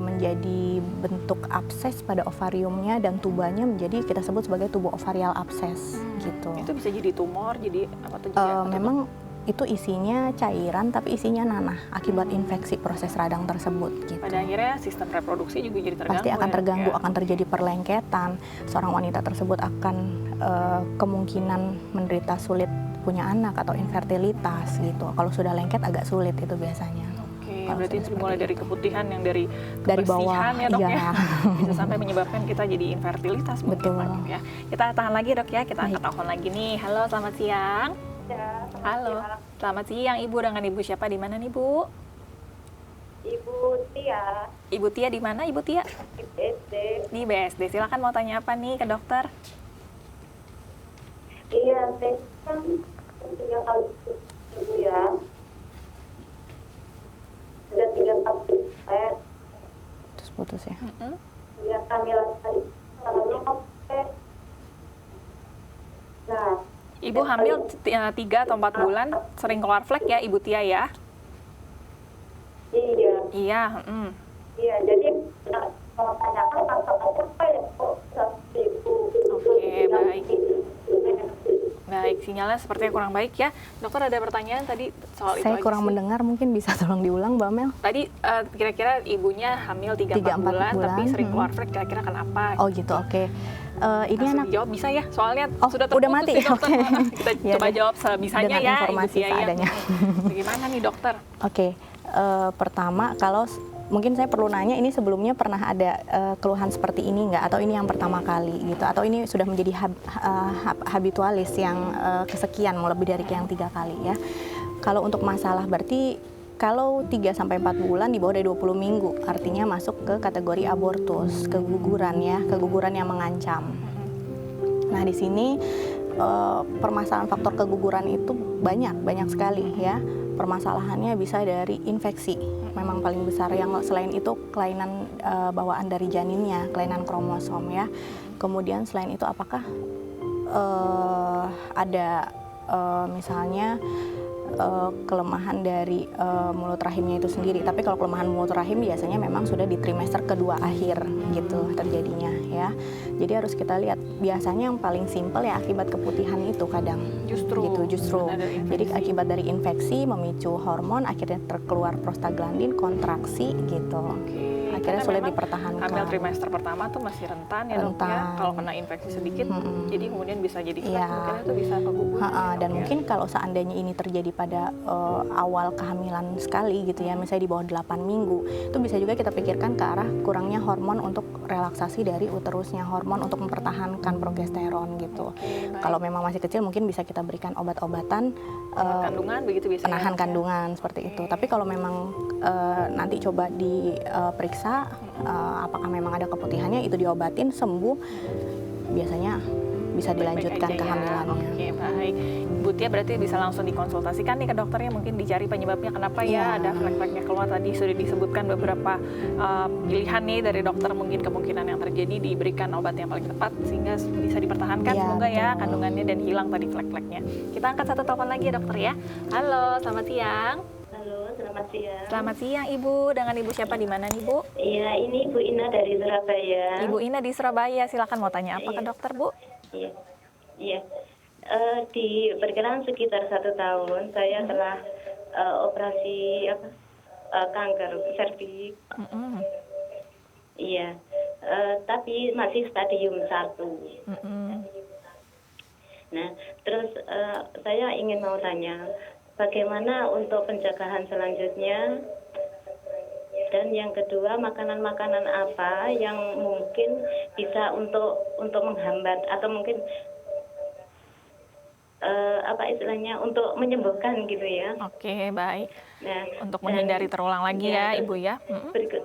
menjadi bentuk abses pada ovariumnya dan tubanya menjadi kita sebut sebagai tubuh ovarial abses gitu. Itu bisa jadi tumor, jadi apa tuh? Memang itu isinya cairan tapi isinya nanah akibat infeksi proses radang tersebut gitu. Pada akhirnya sistem reproduksi juga jadi terganggu. Pasti akan terganggu, ya? akan terjadi perlengketan. Seorang wanita tersebut akan kemungkinan menderita sulit punya anak atau infertilitas gitu. Kalau sudah lengket agak sulit itu biasanya. Berarti dimulai dari keputihan yang dari bawah ya dok ya. Bisa sampai menyebabkan kita jadi infertilitas mungkin Betul. ya. Kita tahan lagi dok ya, kita angkat telepon lagi nih. Halo, selamat siang. Ya, Halo, selamat siang Ibu, dengan Ibu siapa, di mana nih Bu? Ibu Tia, Ibu Tia di mana Ibu Tia? di BSD. Di BSD, silakan mau tanya apa nih ke dokter? Iya, saya kan 3 kali Ibu ya. Sudah 3 kali Terus putus ya. ya kehamilan tadi. Kalau sampai nah, Ibu hamil 3 atau 4 bulan, sering keluar flek ya Ibu Tia ya? iya, Iya. iya. Jadi mau tanyakan apa ya kok Ibu? Oke, baik. Baik, sinyalnya sepertinya kurang baik ya. Dokter ada pertanyaan tadi soal itu Saya aja kurang sih. mendengar, mungkin bisa tolong diulang Mbak Mel. Tadi kira-kira ibunya hamil 3-4 bulan, tapi sering keluar flek, kira-kira kenapa? Oh gitu, oke. Ini Langsung anak dijawab bisa ya, soalnya Oh, sudah udah terputus mati, nih, dokter. oke. Kita Ya coba deh. jawab sebisanya Dengan ya, informasi Ibu Tia ya. seadanya. Bagaimana nih dokter? Oke, pertama kalau mungkin saya perlu nanya, ini sebelumnya pernah ada keluhan seperti ini nggak? Atau ini yang pertama kali gitu? Atau ini sudah menjadi habitualis yang kesekian, mau lebih dari yang 3 kali ya? Kalau untuk masalah berarti kalau 3-4 bulan di bawah dari 20 minggu, artinya masuk ke kategori abortus, keguguran ya, keguguran yang mengancam. Nah di sini permasalahan faktor keguguran itu banyak sekali ya. Permasalahannya bisa dari infeksi, memang paling besar. Yang selain itu kelainan bawaan dari janinnya, kelainan kromosom ya. Kemudian selain itu apakah ada misalnya kelemahan dari mulut rahimnya itu sendiri. Tapi kalau kelemahan mulut rahim biasanya memang sudah di trimester kedua akhir gitu terjadinya ya. Jadi harus kita lihat, biasanya yang paling simpel ya akibat keputihan itu kadang Justru ada infeksi. Jadi akibat dari infeksi memicu hormon, akhirnya terkeluar prostaglandin, kontraksi gitu. Oke, akhirnya karena sulit memang dipertahankan. hamil trimester pertama tuh masih rentan ya dok ya, Rentan. kalau kena infeksi sedikit, jadi kemudian bisa jadi flat, Iya. mungkin itu bisa keguguran. ya, Dan dok, ya. mungkin kalau seandainya ini terjadi pada awal kehamilan sekali gitu ya, misalnya di bawah 8 minggu, itu bisa juga kita pikirkan ke arah kurangnya hormon untuk relaksasi dari uterusnya, hormon untuk mempertahankan progesteron gitu. Oke, baik. Kalau memang masih kecil mungkin bisa kita berikan obat-obatan Penguat kandungan begitu biasanya. penahan dok, ya? kandungan seperti itu. Tapi kalau memang nanti coba diperiksa apakah memang ada keputihannya, itu diobatin sembuh, biasanya bisa dilanjutkan Baik-baik aja ya. kehamilannya. Oke, baik. Ibu Tia berarti bisa langsung dikonsultasikan nih ke dokternya, mungkin dicari penyebabnya kenapa ya Iya. ada flek-fleknya keluar. Tadi sudah disebutkan beberapa pilihan nih dari dokter, mungkin kemungkinan yang terjadi diberikan obat yang paling tepat sehingga bisa dipertahankan Iya, semoga ya betul. kandungannya dan hilang tadi flek-fleknya. Kita angkat satu telepon lagi ya dokter ya. Halo, selamat siang. Halo, selamat siang. Selamat siang Ibu, dengan Ibu siapa di mana nih Bu? Iya, ini Bu Ina dari Surabaya. Ibu Ina di Surabaya, silakan mau tanya apa ke Iya. dokter Bu? Iya. Iya. Diperkirakan sekitar 1 tahun saya telah operasi kanker serviks. Mm-mm. Iya. Tapi masih stadium 1. Mm-mm. Nah, terus saya ingin mau tanya, bagaimana untuk pencegahan selanjutnya? Dan yang kedua, makanan-makanan apa yang mungkin bisa untuk menghambat atau mungkin untuk menyembuhkan gitu ya. Oke, baik. Nah, Untuk dan- menghindari terulang lagi ya, terus Ibu ya. Mm-mm. berikut,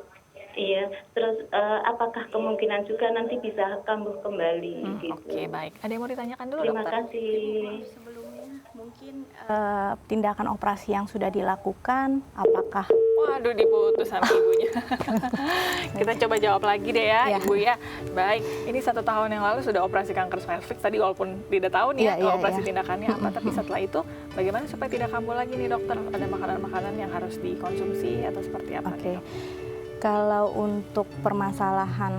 iya. Terus apakah kemungkinan juga nanti bisa kambuh kembali gitu? Oke, baik. Ada yang mau ditanyakan dulu, Terima dokter? kasih. Sebelumnya mungkin tindakan operasi yang sudah dilakukan, apakah Waduh, diputus sama ibunya. Kita coba jawab lagi deh ya, Iya. Ibu ya. Baik, ini 1 tahun yang lalu sudah operasi kanker serviks. Tadi walaupun tidak tahu nih Iya, iya, operasi iya. tindakannya apa, tapi setelah itu bagaimana supaya tidak kambuh lagi nih dokter? Ada makanan-makanan yang harus dikonsumsi atau seperti apa? Oke. nih, dok? Kalau untuk permasalahan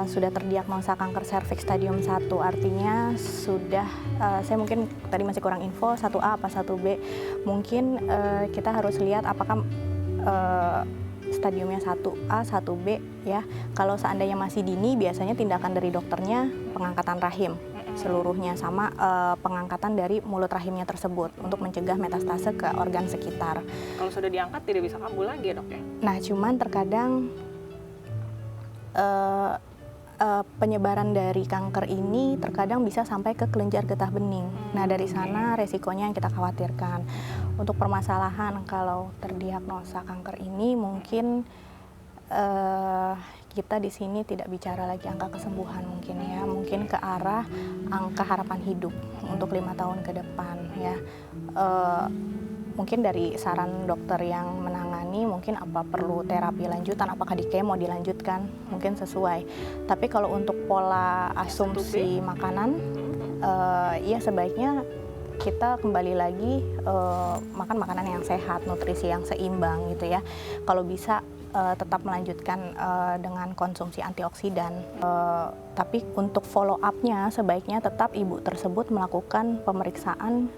sudah terdiagnosa kanker serviks stadium 1, artinya sudah, saya mungkin tadi masih kurang info, 1A apa 1B. Mungkin kita harus lihat apakah stadiumnya 1A, 1B ya. Kalau seandainya masih dini, biasanya tindakan dari dokternya pengangkatan rahim seluruhnya, sama pengangkatan dari mulut rahimnya tersebut untuk mencegah metastase ke organ sekitar. Kalau sudah diangkat tidak bisa kambuh lagi ya, dok ya? Nah, cuman terkadang penyebaran dari kanker ini terkadang bisa sampai ke kelenjar getah bening. Nah, dari sana resikonya yang kita khawatirkan. Untuk permasalahan kalau terdiagnosa kanker ini mungkin kita di sini tidak bicara lagi angka kesembuhan mungkin ya, mungkin ke arah angka harapan hidup untuk 5 tahun ke depan ya. Mungkin dari saran dokter yang menangani, mungkin apa perlu terapi lanjutan, apakah di kemo dilanjutkan, mungkin sesuai. Tapi kalau untuk pola asumsi makanan, ya sebaiknya kita kembali lagi makan makanan yang sehat, nutrisi yang seimbang gitu ya. Kalau bisa tetap melanjutkan dengan konsumsi antioksidan. Tapi untuk follow up-nya sebaiknya tetap ibu tersebut melakukan pemeriksaan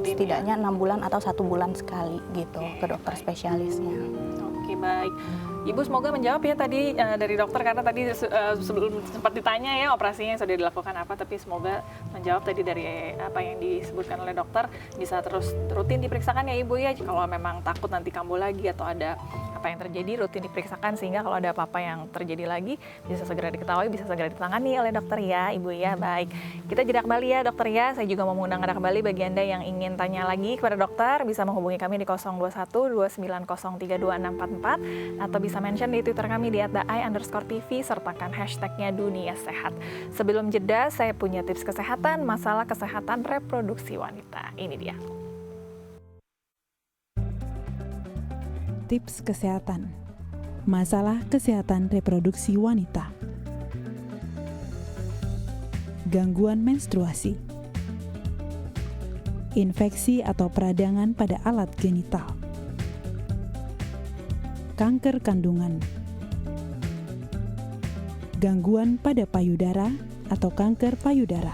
setidaknya 6 bulan atau 1 bulan sekali gitu ke dokter spesialisnya. Oke, baik. Ibu semoga menjawab ya tadi dari dokter, karena tadi sebelum sempat ditanya ya operasinya yang sudah dilakukan apa, tapi semoga menjawab tadi dari apa yang disebutkan oleh dokter. Bisa terus rutin diperiksakan ya Ibu ya, kalau memang takut nanti kambuh lagi atau ada apa yang terjadi, rutin diperiksakan sehingga kalau ada apa-apa yang terjadi lagi bisa segera diketahui, bisa segera ditangani oleh dokter ya Ibu ya. Baik, kita jeda kembali ya dokter ya. Saya juga mau mengundang Anda kembali bagi Anda yang ingin tanya lagi kepada dokter, bisa menghubungi kami di 021 29032644 atau bisa mention di Twitter kami di @daai_tv, sertakan hashtagnya Dunia Sehat. Sebelum jeda, saya punya tips kesehatan, masalah kesehatan reproduksi wanita. Ini dia. Tips kesehatan. Masalah kesehatan reproduksi wanita. Gangguan menstruasi. Infeksi atau peradangan pada alat genital. Kanker kandungan. Gangguan pada payudara atau kanker payudara.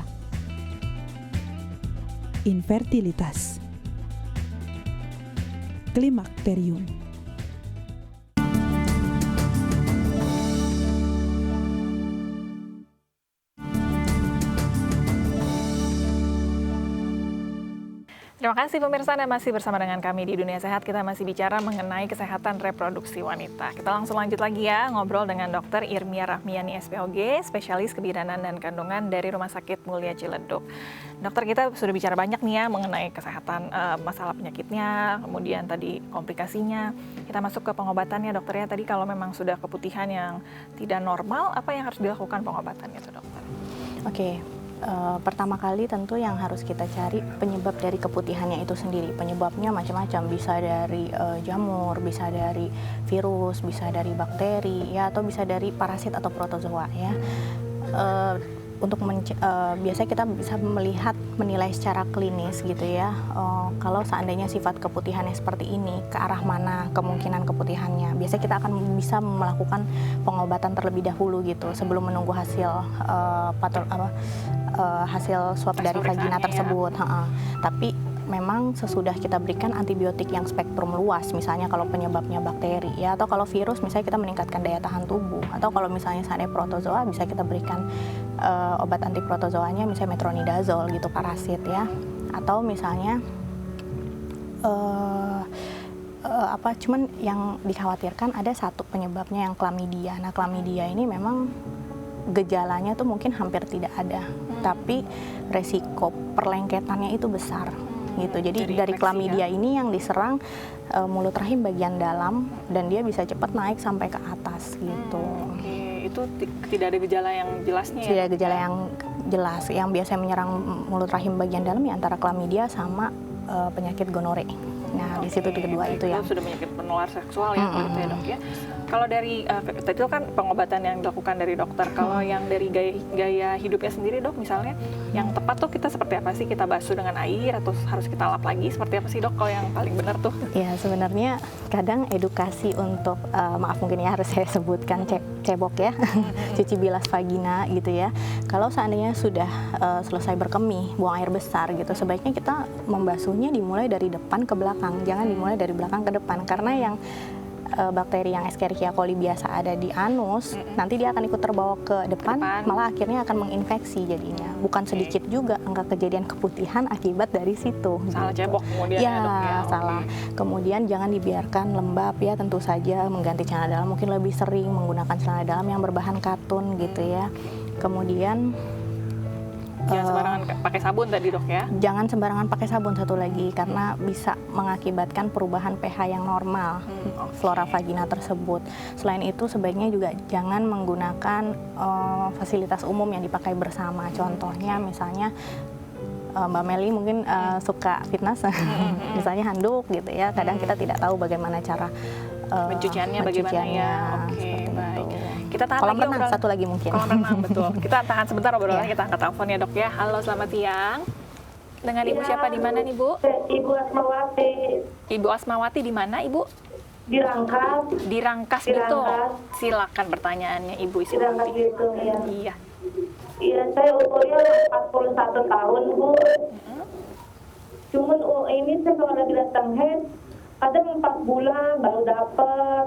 Infertilitas. Klimakterium. Terima kasih pemirsa, Anda masih bersama dengan kami di Dunia Sehat. Kita masih bicara mengenai kesehatan reproduksi wanita. Kita langsung lanjut lagi ya, ngobrol dengan Dr. Irmia Rahmiani SPOG, spesialis kebidanan dan kandungan dari Rumah Sakit Mulia Ciledug. Dokter, kita sudah bicara banyak nih ya mengenai kesehatan, masalah penyakitnya, kemudian tadi komplikasinya. Kita masuk ke pengobatannya, dokter ya. Tadi kalau memang sudah keputihan yang tidak normal, apa yang harus dilakukan pengobatannya itu, dokter? Oke. Pertama kali tentu yang harus kita cari penyebab dari keputihannya itu sendiri. Penyebabnya macam-macam, bisa dari jamur, bisa dari virus, bisa dari bakteri, ya, atau bisa dari parasit atau protozoa, ya. Biasanya kita bisa menilai secara klinis gitu ya, kalau seandainya sifat keputihannya seperti ini, ke arah mana kemungkinan keputihannya. Biasanya kita akan bisa melakukan pengobatan terlebih dahulu gitu sebelum menunggu hasil hasil swab dari vagina tersebut. Tapi memang sesudah kita berikan antibiotik yang spektrum luas, misalnya kalau penyebabnya bakteri, ya, atau kalau virus misalnya kita meningkatkan daya tahan tubuh, atau kalau misalnya seandainya protozoa bisa kita berikan obat anti protozoanya misalnya metronidazole gitu, parasit ya, atau misalnya cuman yang dikhawatirkan ada satu penyebabnya yang klamidia. Nah, klamidia ini memang gejalanya tuh mungkin hampir tidak ada, tapi resiko perlengketannya itu besar gitu. Jadi dari klamidia ini yang diserang mulut rahim bagian dalam dan dia bisa cepat naik sampai ke atas gitu. Oke, itu tidak ada gejala yang jelasnya ya? Tidak ada gejala yang jelas. Yang biasanya menyerang mulut rahim bagian dalam ya antara klamidia sama penyakit gonore. Nah, di situ kedua itu ya. Itu sudah penyakit menular seksual ya, kalau itu ya, Dok ya. Kalau dari itu kan pengobatan yang dilakukan dari dokter. Kalau yang dari gaya hidupnya sendiri, Dok, misalnya yang tepat tuh kita seperti apa sih? Kita basuh dengan air atau harus kita lap lagi? Seperti apa sih, Dok, kalau yang paling benar tuh? Ya, sebenarnya kadang edukasi untuk maaf mungkin ya harus saya sebutkan cebok ya, cuci bilas vagina gitu ya. Kalau seandainya sudah selesai berkemih, buang air besar gitu, sebaiknya kita membasuhnya dimulai dari depan ke belakang, jangan dimulai dari belakang ke depan, karena yang bakteri yang Escherichia coli biasa ada di anus, nanti dia akan ikut terbawa ke depan, malah akhirnya akan menginfeksi jadinya. Bukan sedikit juga angka kejadian keputihan akibat dari situ. Salah gitu. cebok kemudian ya, Dok ya. Salah. Kemudian jangan dibiarkan lembab ya, tentu saja mengganti celana dalam mungkin lebih sering, menggunakan celana dalam yang berbahan katun gitu ya. Kemudian jangan sembarangan pakai sabun tadi, Dok ya. Jangan sembarangan pakai sabun satu lagi, karena bisa mengakibatkan perubahan pH yang normal flora vagina tersebut. Selain itu sebaiknya juga jangan menggunakan fasilitas umum yang dipakai bersama. Contohnya misalnya Mbak Meli mungkin suka fitness, misalnya handuk gitu ya. Kadang kita tidak tahu bagaimana cara pencuciannya bagaimana ya. Oke, baik. Kita tahan kolam lagi renang satu lagi mungkin. Kolam renang, betul. Kita tahan sebentar obrolannya, kita angkat telepon ya, Dok ya. Halo, selamat siang. Dengan Ibu siapa di mana nih, Bu? Ibu Asmawati. Ibu Asmawati di mana, Ibu? Di Rangkas. Di Rangkas, Di betul. Rangkas. Silakan pertanyaannya, Ibu Di Rangkas Ismawati. gitu ya. Iya. Iya, saya umurnya 41 tahun, Bu. Cuman ini saya kalau lagi datang head, kadang 4 bulan baru dapat.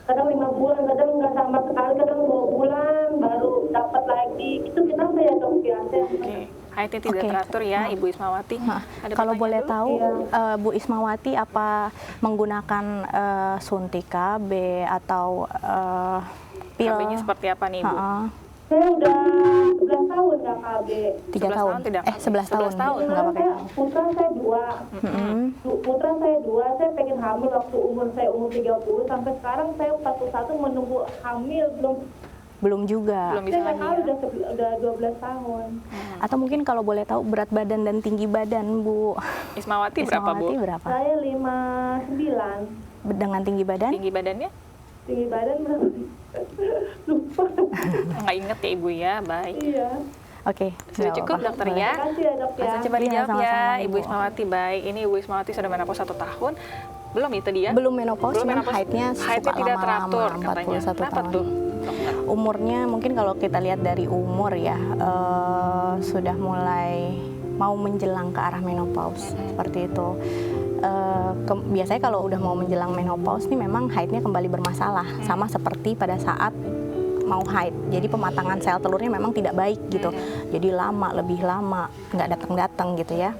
Kadang 5 bulan, kadang nggak sama sekali, kadang 2 bulan baru dapat lagi. Itu kenapa ya, Dok ya? Oke. Haidnya tidak teratur ya, Ibu Ismawati. Ada Kalau boleh pertanyaan, tahu, Iya. Bu Ismawati apa menggunakan suntik KB atau pil? KB-nya seperti apa nih, Ibu? Saya udah 11 tahun nggak KB. 3 tahun. tidak KB. 11 tahun. 11 tahun. Nggak pakai. Putra saya 2. Putra saya 2, saya pengen hamil waktu umur 30. Sampai sekarang saya 41 menunggu hamil, Belum juga. Belum bisa saya lagi nggak ya. tahu udah 12 tahun. Atau mungkin kalau boleh tahu berat badan dan tinggi badan, Bu. Ismawati berapa, Bu? Ismawati berapa? Saya 59. Dengan tinggi badan? Tinggi badannya? Tinggi badan berapa? Lupa. Nggak inget ya, Ibu ya. Baik. Iya. Oke. Sudah nggak cukup, apa-apa. Dokter Boleh. ya. Terima kasih ya, Dok ya. Langsung coba Iya, dijawab ya, sama-sama, Ibu Ibu. Ismawati. Baik, ini Ibu Ismawati sudah menopause 1 tahun. Belum itu dia? Belum menopause, cuman menopause. haidnya suka Haidnya tidak lama-lama, teratur katanya. 41 Kenapa tahun. tuh, Dokter? Umurnya mungkin kalau kita lihat dari umur ya, sudah mulai mau menjelang ke arah menopause, seperti itu. Biasanya kalau udah mau menjelang menopause nih memang haidnya kembali bermasalah, sama seperti pada saat mau haid. Jadi pematangan sel telurnya memang tidak baik gitu. Jadi lebih lama, nggak datang-datang gitu ya.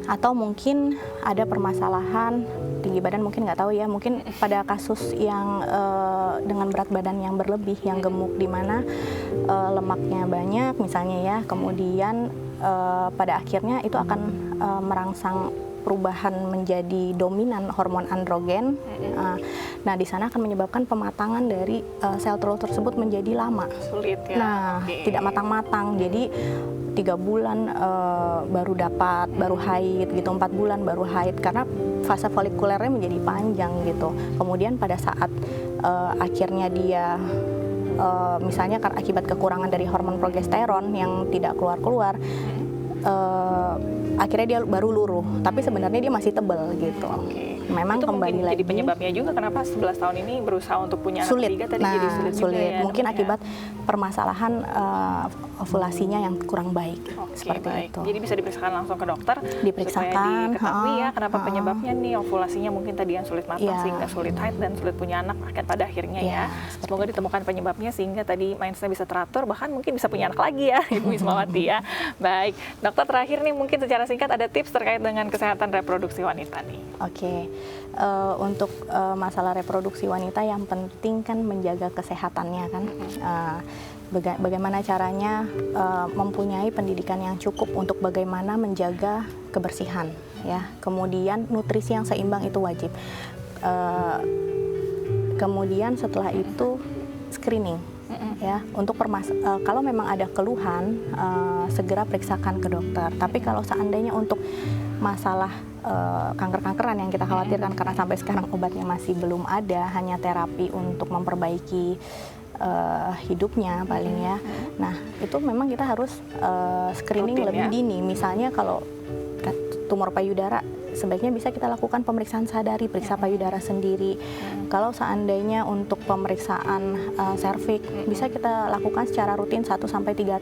atau mungkin ada permasalahan tinggi badan, mungkin nggak tahu ya, mungkin pada kasus yang dengan berat badan yang berlebih, yang gemuk, di mana lemaknya banyak misalnya ya, kemudian pada akhirnya itu akan merangsang perubahan menjadi dominan hormon androgen. Nah, di sana akan menyebabkan pematangan dari sel telur tersebut menjadi lama. Sulit ya. Nah, tidak matang-matang. Jadi 3 bulan baru dapat, baru haid gitu, 4 bulan baru haid, karena fase folikulernya menjadi panjang gitu. Kemudian pada saat akhirnya dia misalnya karena akibat kekurangan dari hormon progesteron yang tidak keluar-keluar, akhirnya dia baru luruh, tapi sebenarnya dia masih tebal gitu. Memang itu kembali mungkin lagi jadi penyebabnya juga kenapa 11 tahun ini berusaha untuk punya anak sulit. ketiga tadi Nah, jadi sulit juga ya, mungkin Dok, ya? akibat permasalahan ovulasinya yang kurang baik. Seperti Baik. itu. Jadi bisa diperiksakan langsung ke dokter Diperiksakan, supaya diketahui ya kenapa ha-ha. penyebabnya nih, ovulasinya mungkin tadi yang sulit matang Iya. sehingga sulit haid dan sulit punya anak akan pada akhirnya Iya, ya. seperti Semoga ditemukan penyebabnya sehingga tadi mindsetnya bisa teratur, bahkan mungkin bisa punya anak lagi ya Ibu Wismawati ya. Baik, dokter terakhir nih mungkin secara singkat ada tips terkait dengan kesehatan reproduksi wanita nih. Oke, untuk masalah reproduksi wanita yang penting kan menjaga kesehatannya kan. Bagaimana caranya mempunyai pendidikan yang cukup untuk bagaimana menjaga kebersihan ya. Kemudian nutrisi yang seimbang itu wajib. Kemudian setelah itu screening ya, untuk kalau memang ada keluhan segera periksakan ke dokter. Tapi kalau seandainya untuk masalah kanker-kankeran yang kita khawatirkan karena sampai sekarang obatnya masih belum ada, hanya terapi untuk memperbaiki hidupnya paling ya. Nah, itu memang kita harus screening Rutin, lebih ya? dini. Misalnya kalau tumor payudara, sebaiknya bisa kita lakukan pemeriksaan sadari, periksa payudara sendiri. Kalau seandainya untuk pemeriksaan serviks, bisa kita lakukan secara rutin 1-3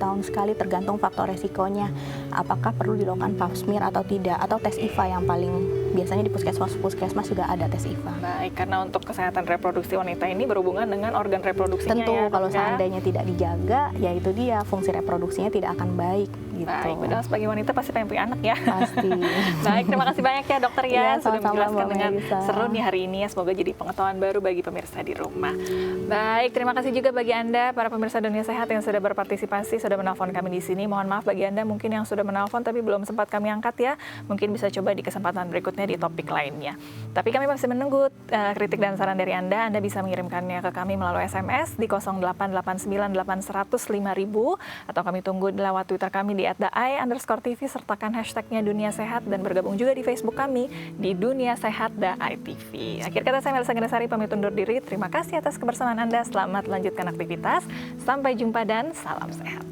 tahun sekali, tergantung faktor resikonya. Apakah perlu dilakukan pap smear atau tidak, atau tes IVA yang paling biasanya di puskesmas juga ada tes IVA. Baik, karena untuk kesehatan reproduksi wanita ini berhubungan dengan organ reproduksinya Tentu ya, kalau Dok, ya? seandainya tidak dijaga, ya itu dia, fungsi reproduksinya tidak akan baik gitu. Baik, padahal sebagai wanita pasti pengen punya anak ya. Pasti. Baik, terima kasih banyak ya dokter ya, Iya, sudah sama-sama, menjelaskan Mbak dengan Melisa. seru nih hari ini ya. Semoga jadi pengetahuan baru bagi pemirsa di rumah. Baik, terima kasih juga bagi Anda para pemirsa Dunia Sehat yang sudah berpartisipasi, sudah menelpon kami di sini. Mohon maaf bagi Anda mungkin yang sudah menelpon tapi belum sempat kami angkat ya. Mungkin bisa coba di kesempatan berikutnya di topik lainnya. Tapi kami masih menunggu kritik dan saran dari Anda. Anda bisa mengirimkannya ke kami melalui SMS di 088981005000 atau kami tunggu lewat Twitter kami di @daai_TV sertakan hashtagnya Dunia Sehat dan bergabung juga di Facebook kami di Dunia Sehat Daai TV. Akhir kata saya Melisa Gendasari pamit undur diri. Terima kasih atas kebersamaan Anda. Selamat lanjutkan aktivitas. Sampai jumpa dan salam sehat.